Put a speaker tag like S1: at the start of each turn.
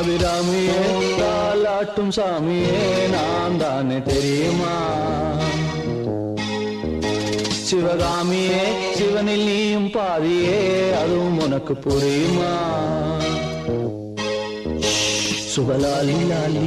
S1: அபிராமியே தாலாட்டும் சாமியே நான் தானே தெரியுமா? சிவகாமியே சிவனில் நீயும் பாதியே அதுவும் உனக்கு புரியுமா? சுபலாலி லாலி